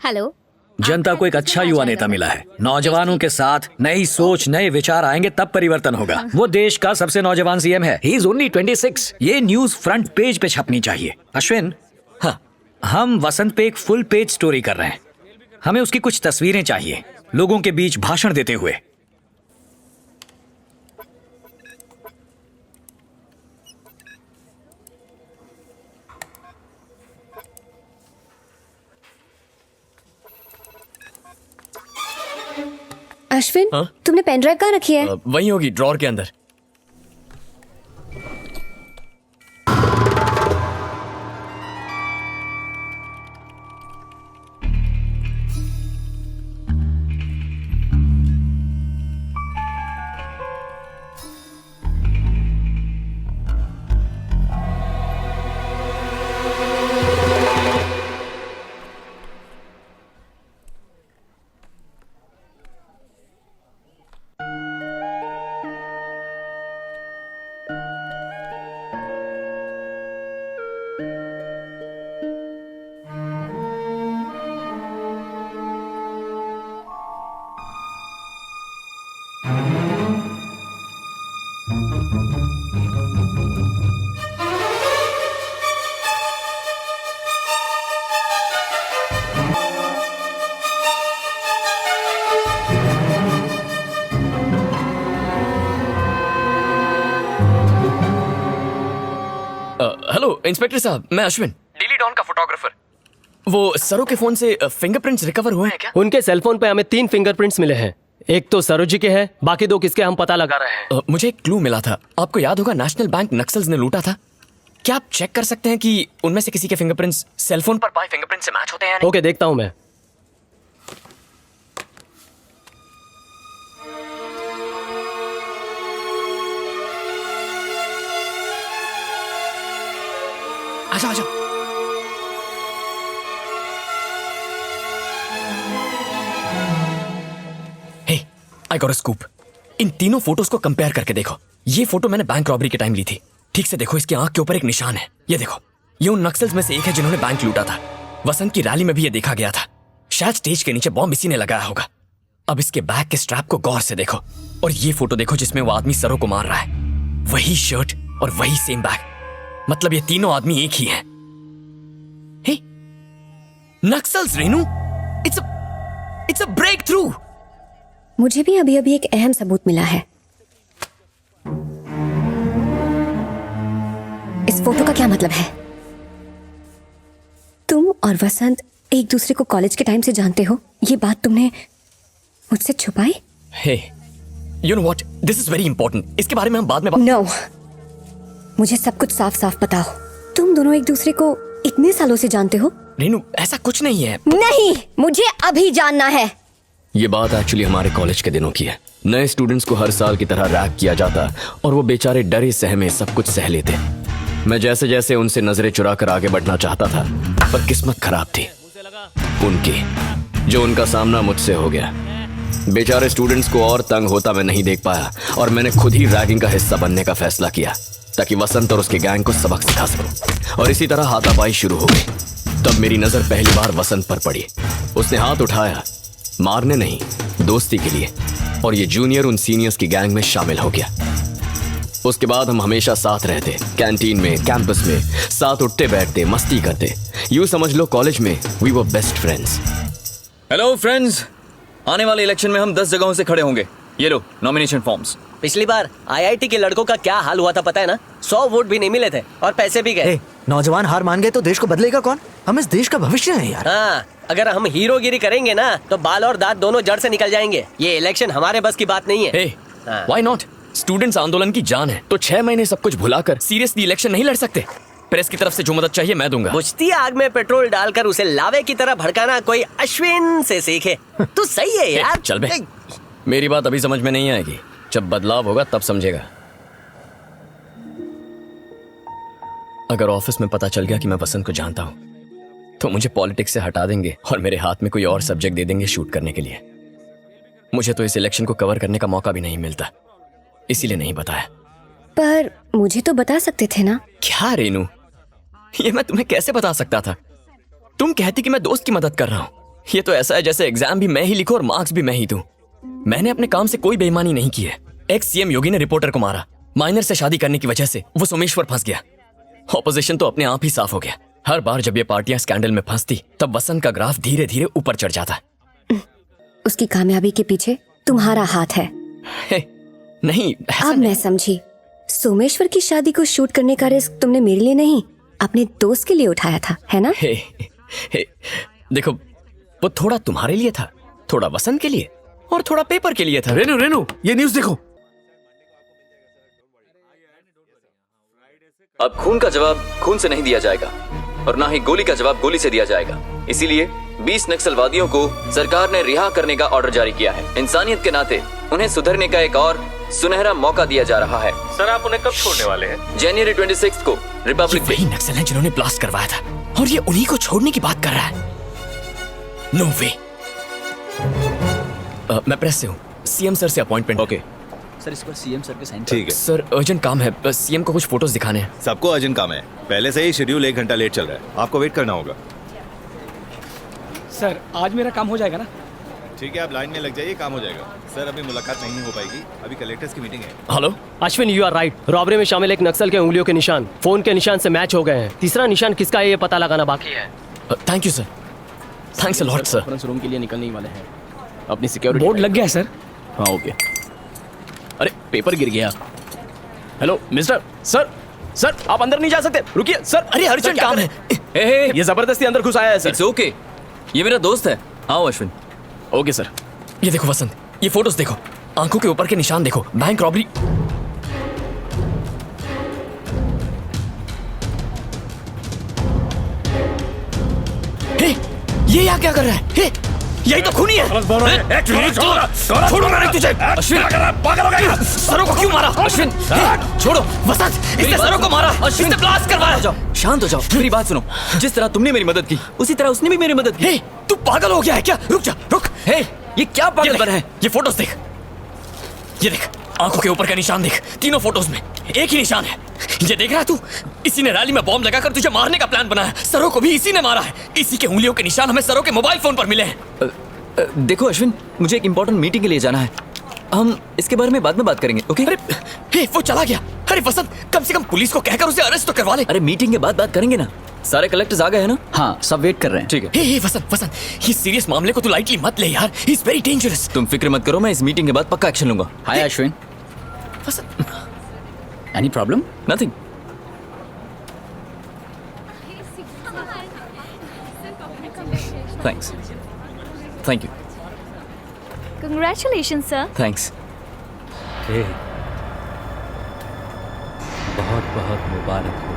Hello. जनता को एक अच्छा युवा नेता मिला है। नौजवानों के साथ नई सोच, नए विचार आएंगे तब परिवर्तन होगा। वो देश का सबसे नौजवान सीएम है। He is only 26। ये न्यूज फ्रंट पेज पे छपनी चाहिए। अश्विन, हाँ, हम वसंत पे एक फुल पेज स्टोरी कर रहे हैं। हमें उसकी कुछ तस्वीरें चाहिए, लोगों के बीच भाषण देते हुए। अश्विन, हाँ? तुमने पेन ड्राइव कहाँ रखी है? वही होगी, ड्रॉर के अंदर। हेलो इंस्पेक्टर साहब, मैं अश्विन, डेली डॉन का फोटोग्राफर। वो सरो के फोन से फिंगरप्रिंट्स रिकवर हुए हैं क्या? उनके सेलफोन पे हमें 3 फिंगरप्रिंट्स मिले हैं। एक तो सरोज जी के हैं, बाकी 2 किसके हम पता लगा रहे हैं। मुझे एक क्लू मिला था। आपको याद होगा, नेशनल बैंक नक्सल्स ने लूटा था। क्या आप चेक कर सकते हैं कि उनमें से किसी के फिंगरप्रिंट्स सेलफोन पर पाए फिंगरप्रिंट से मैच होते हैं या नहीं? ओके, देखता हूं मैं। आजा आजा। हे, आई गॉट अ स्कूप। इन तीनों फोटोज को कंपेयर करके देखो। ये फोटो मैंने बैंक रॉबरी के टाइम ली थी। ठीक से देखो, इसकी आंख के ऊपर एक निशान है। ये देखो, ये उन नक्सल्स में से एक है जिन्होंने बैंक लूटा था। वसंत की रैली में भी ये देखा गया था। शायद स्टेज के नीचे बॉम्ब इसी ने लगाया होगा। अब इसके बैक के स्ट्रैप को गौर से देखो, और ये फोटो देखो जिसमें वो आदमी सरों को मार रहा है। वही शर्ट और वही सेम बैग। मतलब ये तीनों आदमी एक ही हैं। Naxals Renu, it's a breakthrough. मुझे भी अभी अभी एक अहम सबूत मिला है। इस फोटो का क्या मतलब है? तुम और वसंत एक दूसरे को कॉलेज के टाइम से जानते हो। ये बात तुमने मुझसे छुपाई? Hey, you know what, this is very important. इसके बारे में हम बाद में नो, मुझे सब कुछ साफ साफ बताओ। तुम दोनों एक दूसरे को इतने सालों से जानते हो? रेनू, ऐसा कुछ नहीं है। नहीं, मुझे अभी जानना है। ये बात एक्चुअली हमारे कॉलेज के दिनों की है। नए स्टूडेंट्स को हर साल की तरह रैग किया जाता और वो बेचारे डरे सहमे सब कुछ सह लेते। मैं जैसे जैसे उनसे नजरें चुरा कर आगे बढ़ना चाहता था, पर किस्मत खराब थी उनकी, जो उनका सामना मुझसे हो गया। बेचारे स्टूडेंट्स को और तंग होता मैं नहीं देख पाया, और मैंने खुद ही रैगिंग का हिस्सा बनने का फैसला किया ताकि वसंत और उसके गैंग को सबक सिखा सकूं। और इसी तरह हाथापाई शुरू हो गई। तब मेरी नजर पहली बार वसंत पर पड़ी। उसने हाथ उठाया, मारने नहीं, दोस्ती के लिए, और ये जूनियर उन सीनियर्स की गैंग में शामिल हो गया। उसके बाद हम हमेशा साथ रहते, कैंटीन में, कैंपस में, साथ उठते बैठते, मस्ती करते। यूं समझ लो कॉलेज में we were best friends. Hello friends, आने वाले इलेक्शन में हम 10 जगहों से खड़े होंगे। ये लो नॉमिनेशन फॉर्म्स। पिछली बार आईआईटी के लड़कों का क्या हाल हुआ था पता है ना? 100 वोट भी नहीं मिले थे और पैसे भी गए। नौजवान हार मान गए तो देश को बदलेगा कौन? हम इस देश का भविष्य है यार। हाँ, अगर हम हीरोगिरी करेंगे ना तो बाल और दांत दोनों जड़ से निकल जाएंगे। ये इलेक्शन हमारे बस की बात नहीं है। हे, व्हाई नॉट? स्टूडेंट्स आंदोलन की जान है, तो 6 महीने सब कुछ भुलाकर सीरियसली इलेक्शन नहीं लड़ सकते? प्रेस की तरफ से जो मदद चाहिए मैं दूंगा। बुझती आग में पेट्रोल डालकर उसे लावे की तरह भड़काना कोई अश्विन से सीखे। तू सही है यार। चल बे, मेरी बात अभी समझ में नहीं आएगी, जब बदलाव होगा तब समझेगा। अगर ऑफिस में पता चल गया कि मैं वसंत को जानता हूं, तो मुझे पॉलिटिक्स से हटा देंगे और मेरे हाथ में कोई और सब्जेक्ट दे देंगे शूट करने के लिए। मुझे तो इस इलेक्शन को कवर करने का मौका भी नहीं मिलता, इसीलिए नहीं बताया। पर मुझे तो बता सकते थे ना। क्या रेनू, ये मैं तुम्हें कैसे बता सकता था? तुम कहती कि मैं दोस्त की मदद कर रहा हूं, ये तो ऐसा है जैसे एग्जाम भी मैं ही लिखूं और मार्क्स भी मैं ही दूं। मैंने अपने काम से कोई बेईमानी नहीं की है। एक्स सीएम योगी ने रिपोर्टर को मारा, माइनर से शादी करने की वजह से वो सोमेश्वर फंस गया। ऑपोजिशन तो अपने आप ही साफ हो गया। हर बार जब ये पार्टियां स्कैंडल में फंसती तब वसंत का ग्राफ धीरे धीरे ऊपर चढ़ जाता। उसकी कामयाबी के पीछे तुम्हारा हाथ है। नहीं, ऐसा अब मैं समझी। सोमेश्वर की शादी को शूट करने का रिस्क तुमने मेरे लिए नहीं, अपने दोस्त के लिए उठाया था, है ना? हे, देखो, वो थोड़ा तुम्हारे लिए था, थोड़ा वसंत के लिए और थोड़ा पेपर के लिए था। रेनू रेनू, ये न्यूज़ देखो। अब खून का जवाब खून से नहीं दिया जाएगा और ना ही गोली का जवाब गोली से दिया जाएगा। इसीलिए 20 नक्सलवादियों को सरकार ने रिहा करने का ऑर्डर जारी किया है। इंसानियत के नाते उन्हें सुधरने का एक और सुनहरा मौका दिया जा रहा है। सर, आप उन्हें कब छोड़ने वाले हैं? जनवरी 26 को रिपब्लिक वही नक्सल है जिन्होंने ब्लास्ट करवाया था और ये उन्हीं को छोड़ने की बात कर रहा है। नो वे। मैं प्रेस से हूँ, सीएम सर से अपॉइंटमेंट। ओके सर, इस पर सीएम सर के साइन। ठीक है। सर, अर्जेंट काम है, बस सीएम को कुछ फोटोज दिखाने हैं। सबको अर्जेंट काम है। पहले से ही शेड्यूल 1 घंटा लेट चल रहा है, आपको वेट करना होगा। सर, आज मेरा काम हो जाएगा ना? ठीक है, आप लाइन में लग जाइए, काम हो जाएगा। सर, अभी मुलाकात नहीं हो पाएगी, अभी कलेक्टर्स की मीटिंग है। Hello Ashwin, you are right. Robbery में शामिल एक नक्सल के उंगलियों के निशान फोन के निशान से मैच हो गए हैं। तीसरा निशान किसका है ये पता लगाना बाकी है। Thank you sir, thanks a lot sir. Conference room के लिए निकलने ही वाले हैं। अपनी सिक्योरिटी बोर्ड लग गया है सर। हाँ, ओके। अरे, पेपर गिर गया। हेलो मिस्टर, सर सर आप अंदर नहीं जा सकते, रुकिए सर। अरे अर्जेंट काम है। ये जबरदस्ती अंदर घुस आया है सर। इट्स ओके, ये मेरा दोस्त है। आओ अश्विन। Okay sir. ये देखो वसंत, ये फोटोज देखो, आंखों के ऊपर के निशान देखो, बैंक रॉबरी। हे, ये यहाँ क्या कर रहा है? हे, यही तो खूनी है। छोड़ो मैंने तुझे। अश्विन, पागल हो गया। सरों को क्यों मारा? अश्विन, छोड़ो। वसंत, इसने सरों को मारा, इसने ब्लास्ट करवाया। जाओ, शांत हो जाओ, मेरी बात सुनो। जिस तरह तुमने मेरी मदद की उसी तरह उसने भी मेरी मदद की। हे, तू पागल हो गया है क्या? रुक जा, रुक। हे, ये क्या पागलपन है? ये फोटोज देख, ये देख, आंखों के ऊपर का निशान देख। तीनों फोटोज में एक ही निशान है। ये देख रहा है तू? इसी ने रैली में बॉम्ब लगाकर तुझे मारने का प्लान बनाया। सरों को भी इसी ने मारा है। इसी के उंगलियों के निशान हमें सरों के मोबाइल फोन पर मिले हैं। देखो अश्विन, मुझे एक इंपॉर्टेंट मीटिंग के लिए जाना है। हम इसके बारे में बाद में बात करेंगे, ओके? अरे हे, वो चला गया। अरे वसंत, कम से कम पुलिस को कहकर उसे अरेस्ट तो करवा ले। अरे मीटिंग के बाद बात करेंगे ना। सारे कलेक्टर्स आ गए हैं ना? हाँ, सब वेट कर रहे हैं। ठीक है। हे वसंत, वसंत, ये सीरियस मामले को तू लाइटली मत ले यार। He is very dangerous. तुम फिक्र मत करो, मैं इस मीटिंग के बाद पक्का एक्शन लूंगा। Hi Ashwin, Vasant, any problem? Nothing. Thanks, thank you, Congratulations, sir. Thanks. बहुत बहुत मुबारक हो।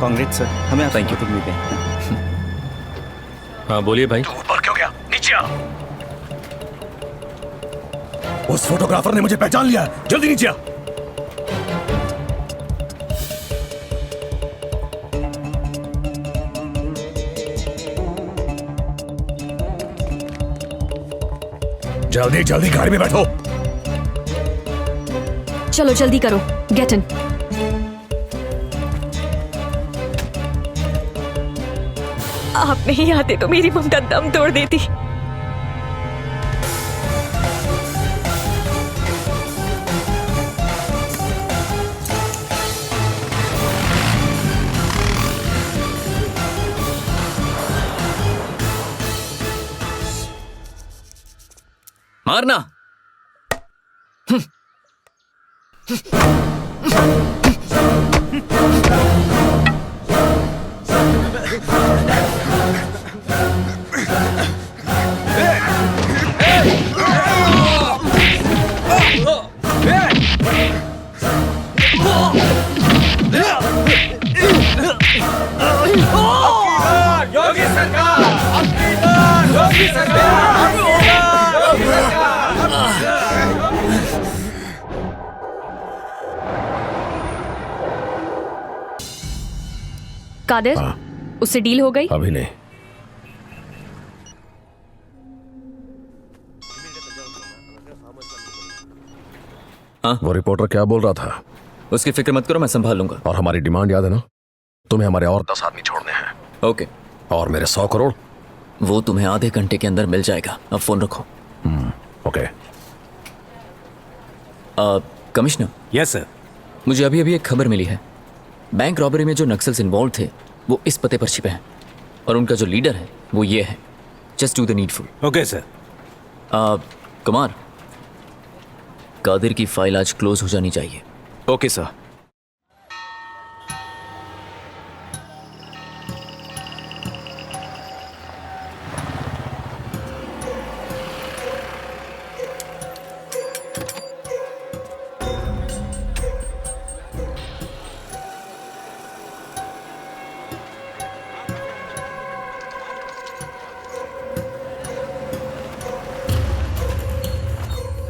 कांग्रेस सर, हमें थैंक यू। मिलते हैं। हाँ बोलिए भाई। ऊपर क्यों गया? नीचे आ। उस फोटोग्राफर ने मुझे पहचान लिया, जल्दी नीचे आ। जल्दी जल्दी गाड़ी में बैठो। चलो जल्दी करो, गेट इन। आप नहीं आते तो मेरी ममता दम तोड़ देती। मारना। योगी सरकार, योगी सरकार, योगी सरकार। कादिर, उससे डील हो गई? अभी नहीं। हाँ हाँ वो रिपोर्टर क्या बोल रहा था? उसकी फिक्र मत करो, मैं संभाल लूंगा। और हमारी डिमांड याद है ना? तुम्हें हमारे और 10 आदमी छोड़ने हैं। ओके। और मेरे 100 करोड़? वो तुम्हें आधे घंटे के अंदर मिल जाएगा। अब फोन रखो। ओके। कमिश्नर। Yes sir. मुझे अभी अभी एक खबर मिली है। बैंक रॉबरी में जो नक्सल्स इन्वॉल्व थे वो इस पते पर छिपे हैं और उनका जो लीडर है वो ये है। Just do the needful. Okay sir. Kumar, Qadir की फाइल आज क्लोज हो जानी चाहिए। Okay sir.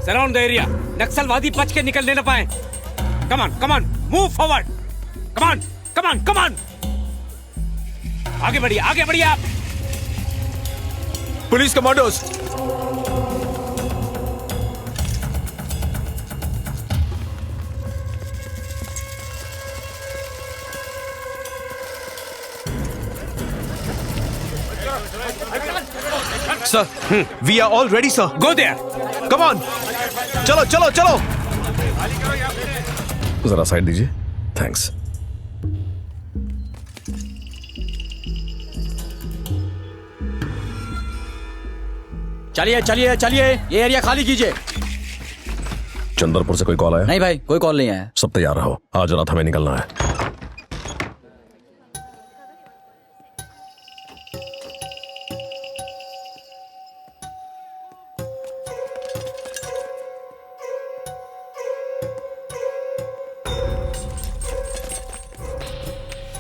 Surround the area, नक्सलवादी बच के निकलने न पाए। Come on move forward. Come on आगे बढ़िए आप। Police commandos, sir we are all ready sir. Go there. Come on, चलो चलो चलो। जरा साइड दीजिए। थैंक्स। चलिए, ये एरिया खाली कीजिए। चंद्रपुर से कोई कॉल आया? नहीं भाई, कोई कॉल नहीं आया। सब तैयार रहो, आज रात हमें निकलना है।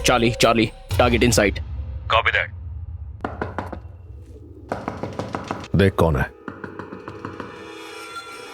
Charlie, target in site. Copy that. देख कौन है।